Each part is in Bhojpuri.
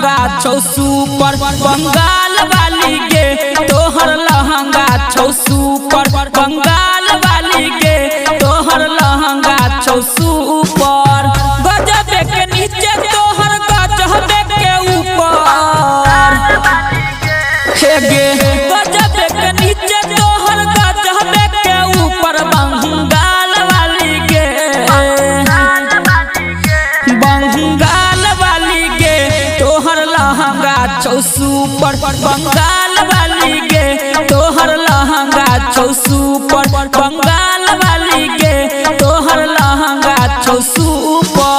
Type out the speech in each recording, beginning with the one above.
लहंगा छौ सुपर बंगाल वाली के तोहर लहंगा छौ सुपर बंगाल वाली के तोहर लहंगा छौ सुपर गजब के नीचे तोहर गजब के ऊपर हे गे गजब के नीचे तोहर गजब के ऊपर बंगाल वाली के बंगाल वाली के तोहर लहंगा छौ सुपर बंगाल वाली के तोहर लहंगा छौ सुपर बंगाल वाली के तोहर लहंगा छौ super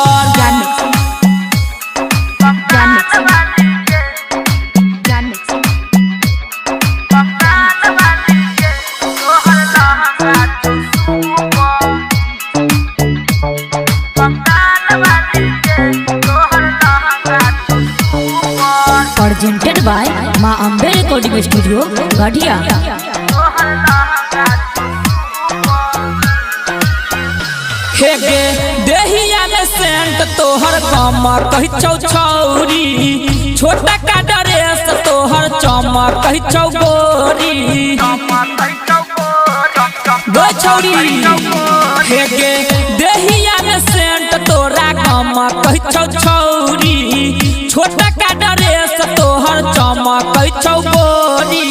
presented by Ma Ambe Recording Studio, Gadia। हे गे देहिया में सेंट तोहर कमा कहि छौ छौरी छोटा का ड्रेस तोहर चमा कहि छौ गोरी गो छौरी हे गे देहिया में सेंट तोरा कमा कहि छौ छौरी छोटा का ड्रेस तोहर चमा कहि छौ गोरी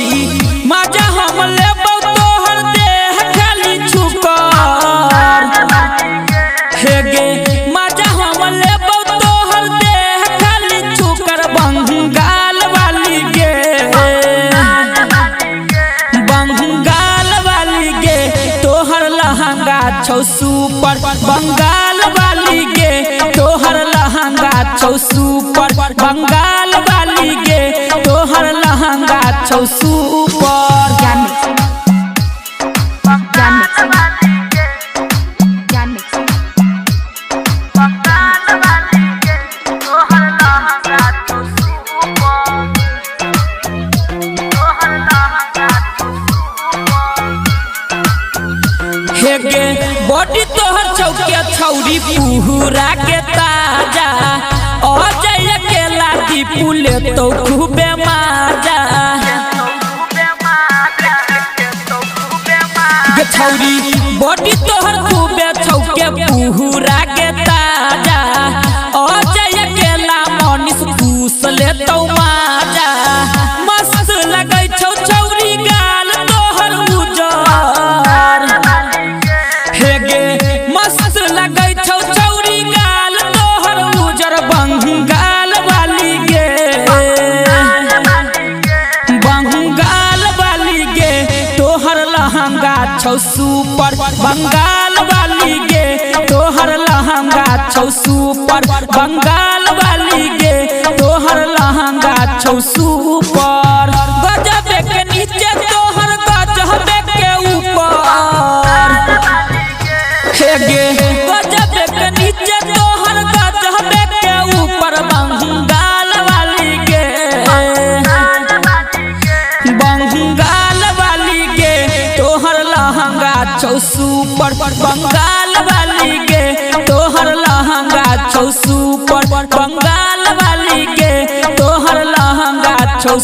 मजा हम लेबौ तोहर देह खाली छुकर हे गे मजा हम लेबौ तोहर देह खाली छुकर बंगाल वाली गे बंगाल वाली गे तोहर लहंगा छौ सुपर बंगाल वाली गे तोहर लहंगा छौ सुपर बंगाल वाली गे तोहर लहंगा छौ सुपर हे गे बॉडी तोहर चौके छौरी पूरा के ताजा अजय के लाठी पुले तो खूबे माजा गे छौरी बॉडी तोहर खूबे छौके पूरा के ताजा अजय के ला मनीष पूस ले तो माजा मस्त लगै छौ छौरी गाल तोहर उजर हे गे मस्त लगै छौ छौरी गाल तोहर उजर बंगाल वाली गे बंगाल वाली गे तोहर लहंगा छौ सुपर बंगाल वाली गे तोहर लहंगा छौ सुपर बंगाल वाली गे तोहर लहंगा छौ सुपर गजब के नीचे तोहर गजब के ऊपर हे गे गजब के नीचे तोहर गजब के ऊपर बंगाल वाली गे बंगाल वाली गे तोहर लहंगा छौ सुपर बंगाल वाली गे तोहर लहंगा छौ सुपर बंगाल वाली गे तोहर लहंगा छौ